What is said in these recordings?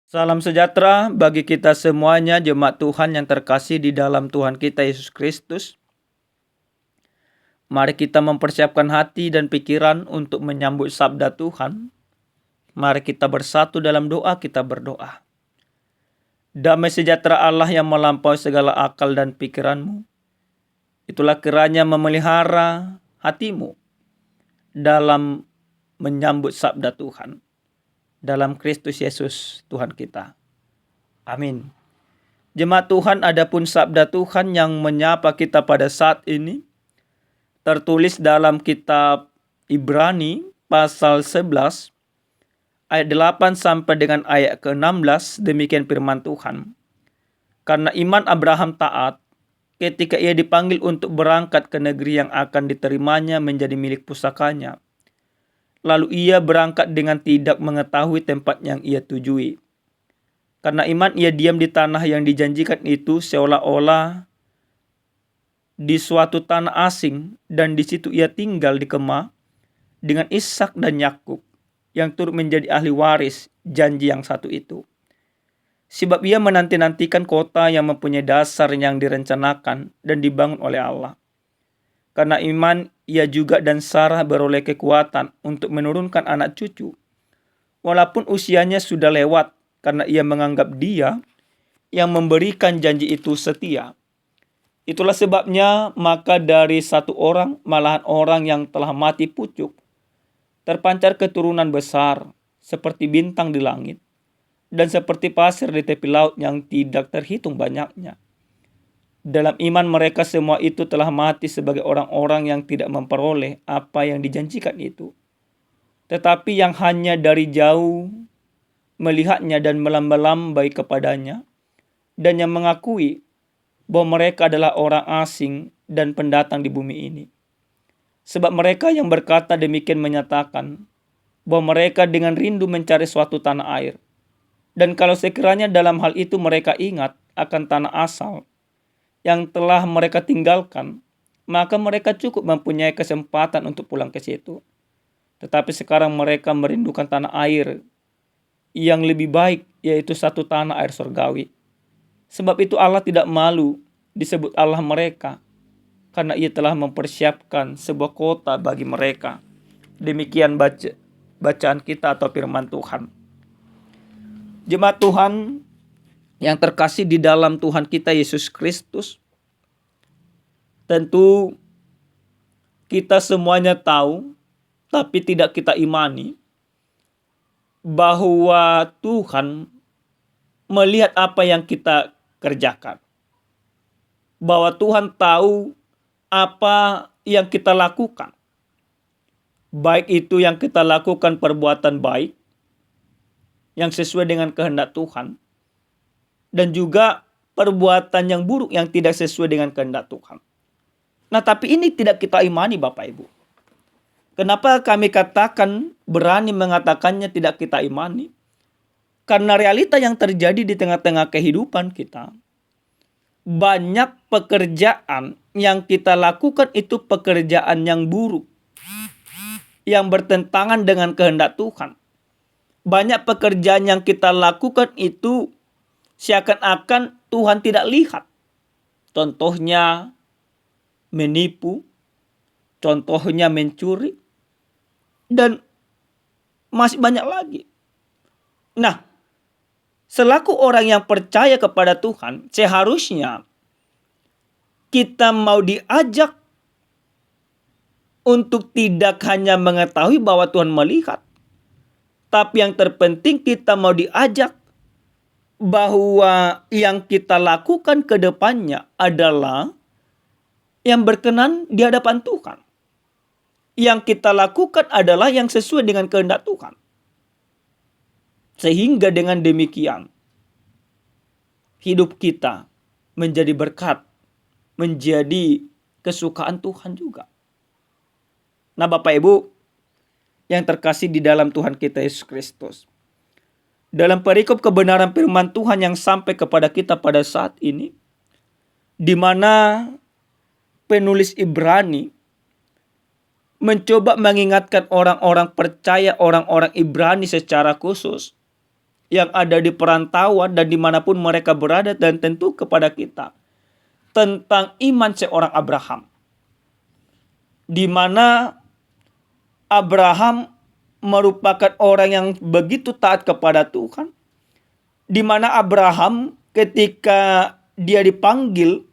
Salam sejahtera bagi kita semuanya, jemaat Tuhan yang terkasih di dalam Tuhan kita Yesus Kristus. Mari kita mempersiapkan hati dan pikiran untuk menyambut sabda Tuhan. Mari kita bersatu dalam doa, kita berdoa. Damai sejahtera Allah yang melampaui segala akal dan pikiranmu, itulah kiranya memelihara hatimu dalam menyambut sabda Tuhan. Dalam Kristus Yesus Tuhan kita. Amin. Jemaat Tuhan, adapun sabda Tuhan yang menyapa kita pada saat ini tertulis dalam kitab Ibrani pasal 11 ayat 8 sampai dengan ayat ke-16. Demikian firman Tuhan. Karena iman Abraham taat ketika ia dipanggil untuk berangkat ke negeri yang akan diterimanya menjadi milik pusakanya. Lalu ia berangkat dengan tidak mengetahui tempat yang ia tujui. Karena iman ia diam di tanah yang dijanjikan itu seolah-olah di suatu tanah asing, dan di situ ia tinggal di kemah dengan Ishak dan Yakub yang turut menjadi ahli waris janji yang satu itu. Sebab ia menanti-nantikan kota yang mempunyai dasar yang direncanakan dan dibangun oleh Allah. Karena iman ia juga dan Sarah beroleh kekuatan untuk menurunkan anak cucu, walaupun usianya sudah lewat, karena ia menganggap Dia yang memberikan janji itu setia. Itulah sebabnya maka dari satu orang, malahan orang yang telah mati pucuk, terpancar keturunan besar seperti bintang di langit dan seperti pasir di tepi laut yang tidak terhitung banyaknya. Dalam iman mereka semua itu telah mati sebagai orang-orang yang tidak memperoleh apa yang dijanjikan itu, tetapi yang hanya dari jauh melihatnya dan melambai kepadanya, dan yang mengakui bahwa mereka adalah orang asing dan pendatang di bumi ini. Sebab mereka yang berkata demikian menyatakan bahwa mereka dengan rindu mencari suatu tanah air. Dan kalau sekiranya dalam hal itu mereka ingat akan tanah asal yang telah mereka tinggalkan, maka mereka cukup mempunyai kesempatan untuk pulang ke situ. Tetapi sekarang mereka merindukan tanah air yang lebih baik, yaitu satu tanah air surgawi. Sebab itu Allah tidak malu disebut Allah mereka, karena ia telah mempersiapkan sebuah kota bagi mereka. Demikian bacaan kita atau firman Tuhan. Jemaat Tuhan yang terkasih di dalam Tuhan kita Yesus Kristus, tentu kita semuanya tahu, tapi tidak kita imani, bahwa Tuhan melihat apa yang kita kerjakan. Bahwa Tuhan tahu apa yang kita lakukan. Baik itu yang kita lakukan perbuatan baik, yang sesuai dengan kehendak Tuhan, dan juga perbuatan yang buruk yang tidak sesuai dengan kehendak Tuhan. Nah, tapi ini tidak kita imani Bapak Ibu. Kenapa kami katakan, berani mengatakannya tidak kita imani? Karena realita yang terjadi di tengah-tengah kehidupan kita, banyak pekerjaan yang kita lakukan itu pekerjaan yang buruk, yang bertentangan dengan kehendak Tuhan. Banyak pekerjaan yang kita lakukan itu seakan-akan Tuhan tidak lihat. Contohnya menipu, contohnya mencuri, dan masih banyak lagi. Nah, selaku orang yang percaya kepada Tuhan, seharusnya kita mau diajak untuk tidak hanya mengetahui bahwa Tuhan melihat, tapi yang terpenting kita mau diajak bahwa yang kita lakukan ke depannya adalah yang berkenan di hadapan Tuhan. Yang kita lakukan adalah yang sesuai dengan kehendak Tuhan. Sehingga dengan demikian, hidup kita menjadi berkat, menjadi kesukaan Tuhan juga. Nah Bapak Ibu yang terkasih di dalam Tuhan kita Yesus Kristus, dalam perikop kebenaran firman Tuhan yang sampai kepada kita pada saat ini, di mana penulis Ibrani mencoba mengingatkan orang-orang percaya, orang-orang Ibrani secara khusus, yang ada di perantauan dan dimanapun mereka berada, dan tentu kepada kita tentang iman seorang Abraham, di mana Abraham merupakan orang yang begitu taat kepada Tuhan, di mana Abraham ketika dia dipanggil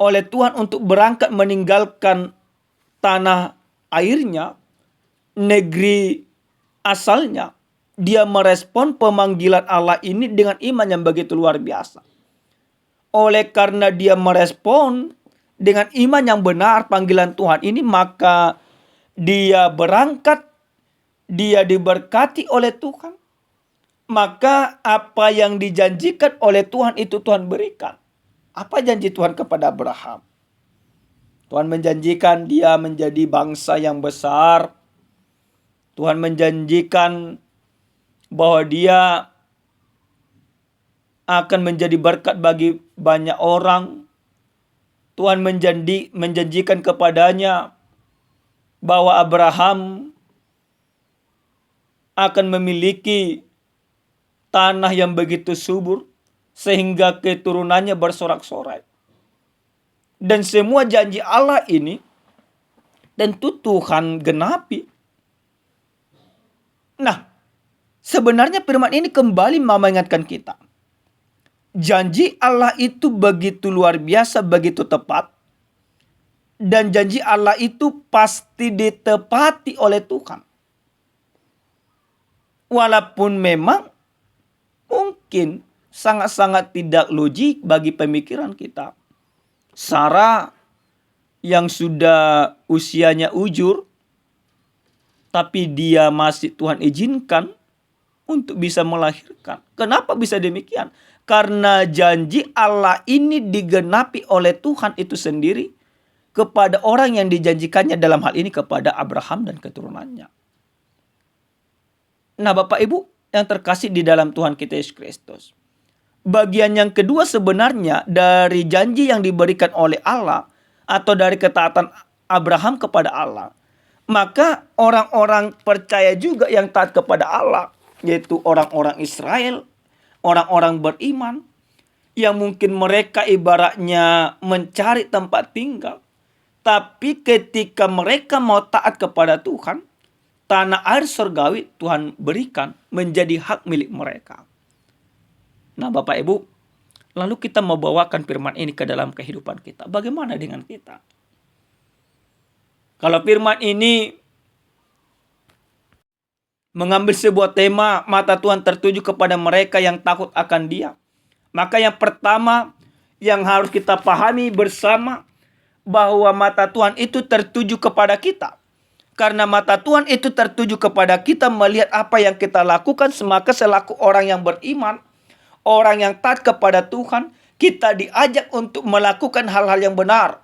oleh Tuhan untuk berangkat meninggalkan tanah airnya, negeri asalnya, dia merespon pemanggilan Allah ini dengan iman yang begitu luar biasa. Oleh karena dia merespon dengan iman yang benar panggilan Tuhan ini, maka dia berangkat, dia diberkati oleh Tuhan. Maka apa yang dijanjikan oleh Tuhan itu Tuhan berikan. Apa janji Tuhan kepada Abraham? Tuhan menjanjikan dia menjadi bangsa yang besar. Tuhan menjanjikan bahwa dia akan menjadi berkat bagi banyak orang. Tuhan menjanjikan kepadanya bahwa Abraham akan memiliki tanah yang begitu subur sehingga keturunannya bersorak-sorai. Dan semua janji Allah ini tentu Tuhan genapi. Nah, sebenarnya firman ini kembali mengingatkan kita. Janji Allah itu begitu luar biasa, begitu tepat. Dan janji Allah itu pasti ditepati oleh Tuhan. Walaupun memang mungkin sangat-sangat tidak logik bagi pemikiran kita. Sarah yang sudah usianya ujur, tapi dia masih Tuhan izinkan untuk bisa melahirkan. Kenapa bisa demikian? Karena janji Allah ini digenapi oleh Tuhan itu sendiri kepada orang yang dijanjikannya, dalam hal ini kepada Abraham dan keturunannya. Nah, Bapak Ibu yang terkasih di dalam Tuhan kita Yesus Kristus, bagian yang kedua sebenarnya dari janji yang diberikan oleh Allah atau dari ketaatan Abraham kepada Allah, maka orang-orang percaya juga yang taat kepada Allah, yaitu orang-orang Israel, orang-orang beriman, yang mungkin mereka ibaratnya mencari tempat tinggal. Tapi ketika mereka mau taat kepada Tuhan, tanah air surgawi Tuhan berikan menjadi hak milik mereka. Nah, Bapak Ibu, lalu kita mau bawakan firman ini ke dalam kehidupan kita. Bagaimana dengan kita? Kalau firman ini mengambil sebuah tema, mata Tuhan tertuju kepada mereka yang takut akan Dia, maka yang pertama yang harus kita pahami bersama, bahwa mata Tuhan itu tertuju kepada kita. Karena mata Tuhan itu tertuju kepada kita melihat apa yang kita lakukan, maka selaku orang yang beriman, orang yang taat kepada Tuhan, kita diajak untuk melakukan hal-hal yang benar.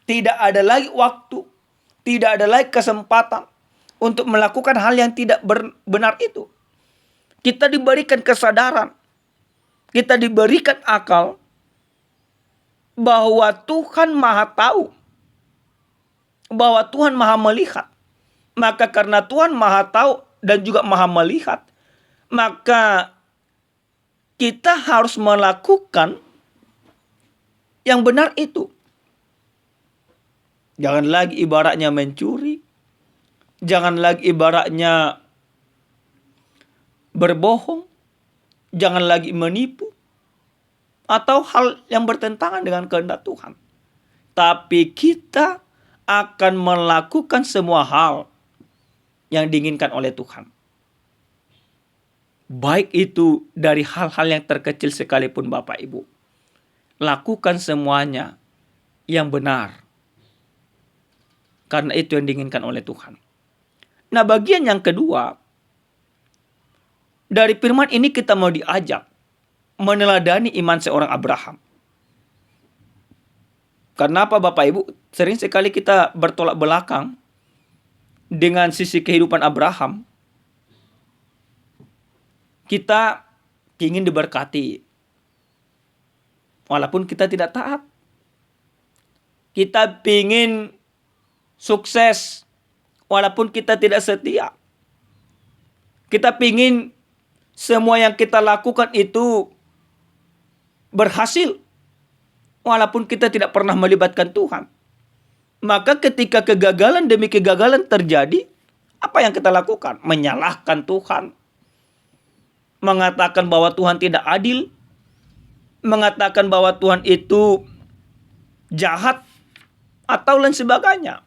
Tidak ada lagi waktu, tidak ada lagi kesempatan untuk melakukan hal yang tidak benar itu. Kita diberikan kesadaran, kita diberikan akal bahwa Tuhan Maha tahu, bahwa Tuhan Maha melihat. Maka karena Tuhan Maha tahu dan juga Maha melihat, maka kita harus melakukan yang benar itu. Jangan lagi ibaratnya mencuri, jangan lagi ibaratnya berbohong, jangan lagi menipu, atau hal yang bertentangan dengan kehendak Tuhan. Tapi kita akan melakukan semua hal yang diinginkan oleh Tuhan. Baik itu dari hal-hal yang terkecil sekalipun, Bapak Ibu. Lakukan semuanya yang benar. Karena itu yang diinginkan oleh Tuhan. Nah, bagian yang kedua, dari firman ini kita mau diajak meneladani iman seorang Abraham. Karena apa, Bapak Ibu? Sering sekali kita bertolak belakang dengan sisi kehidupan Abraham. Kita ingin diberkati, walaupun kita tidak taat. Kita ingin sukses, walaupun kita tidak setia. Kita ingin semua yang kita lakukan itu berhasil, walaupun kita tidak pernah melibatkan Tuhan. Maka ketika kegagalan demi kegagalan terjadi, apa yang kita lakukan? Menyalahkan Tuhan, mengatakan bahwa Tuhan tidak adil, mengatakan bahwa Tuhan itu jahat, atau lain sebagainya.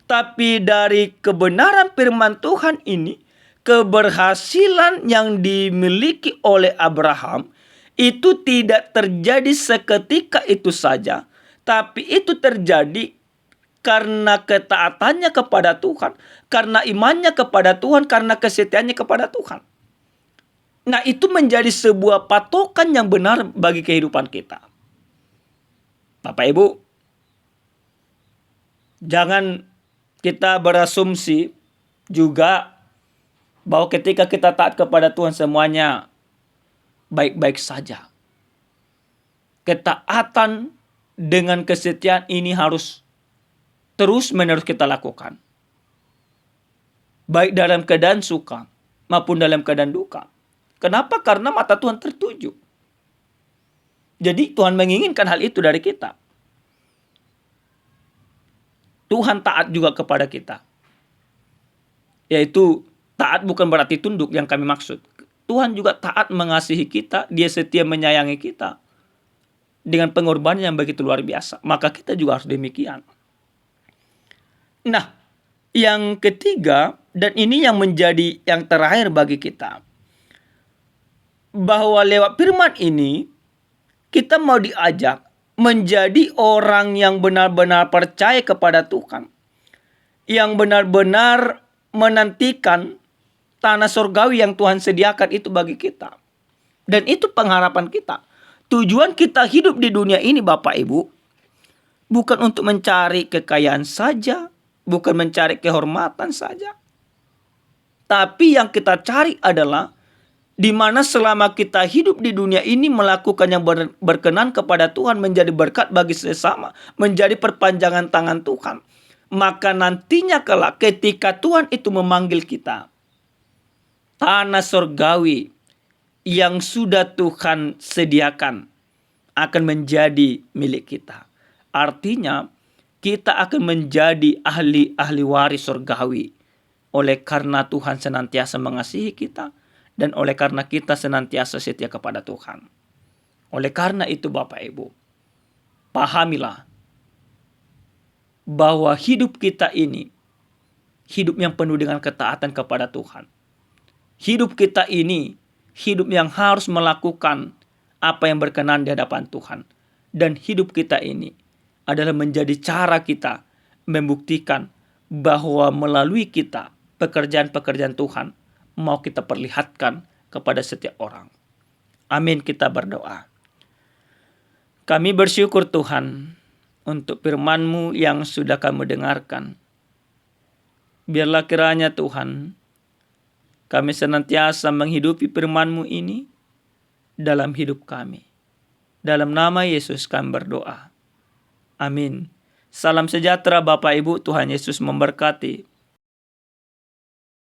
Tapi dari kebenaran firman Tuhan ini, keberhasilan yang dimiliki oleh Abraham itu tidak terjadi seketika itu saja, tapi itu terjadi karena ketaatannya kepada Tuhan, karena imannya kepada Tuhan, karena kesetiaannya kepada Tuhan. Nah, itu menjadi sebuah patokan yang benar bagi kehidupan kita. Bapak Ibu, jangan kita berasumsi juga bahwa ketika kita taat kepada Tuhan semuanya baik-baik saja. Ketaatan dengan kesetiaan ini harus terus-menerus kita lakukan. Baik dalam keadaan suka maupun dalam keadaan duka. Kenapa? Karena mata Tuhan tertuju. Jadi Tuhan menginginkan hal itu dari kita. Tuhan taat juga kepada kita. Yaitu taat bukan berarti tunduk yang kami maksud. Tuhan juga taat mengasihi kita. Dia setia menyayangi kita. Dengan pengorbanan yang begitu luar biasa. Maka kita juga harus demikian. Nah, yang ketiga, dan ini yang menjadi yang terakhir bagi kita. Bahwa lewat firman ini, kita mau diajak menjadi orang yang benar-benar percaya kepada Tuhan. Yang benar-benar menantikan tanah surgawi yang Tuhan sediakan itu bagi kita. Dan itu pengharapan kita. Tujuan kita hidup di dunia ini Bapak Ibu, bukan untuk mencari kekayaan saja, bukan mencari kehormatan saja. Tapi yang kita cari adalah di mana selama kita hidup di dunia ini melakukan yang berkenan kepada Tuhan, menjadi berkat bagi sesama, menjadi perpanjangan tangan Tuhan. Maka nantinya kelak ketika Tuhan itu memanggil kita, tanah surgawi yang sudah Tuhan sediakan akan menjadi milik kita. Artinya kita akan menjadi ahli waris surgawi. Oleh karena Tuhan senantiasa mengasihi kita. Dan oleh karena kita senantiasa setia kepada Tuhan. Oleh karena itu Bapak Ibu, pahamilah bahwa hidup kita ini, hidup yang penuh dengan ketaatan kepada Tuhan. Hidup kita ini, hidup yang harus melakukan apa yang berkenan di hadapan Tuhan. Dan hidup kita ini adalah menjadi cara kita membuktikan bahwa melalui kita, pekerjaan-pekerjaan Tuhan, mau kita perlihatkan kepada setiap orang. Amin, kita berdoa. Kami bersyukur Tuhan untuk firman-Mu yang sudah kami dengarkan. Biarlah kiranya Tuhan, kami senantiasa menghidupi firman-Mu ini dalam hidup kami. Dalam nama Yesus kami berdoa. Amin. Salam sejahtera Bapak Ibu, Tuhan Yesus memberkati.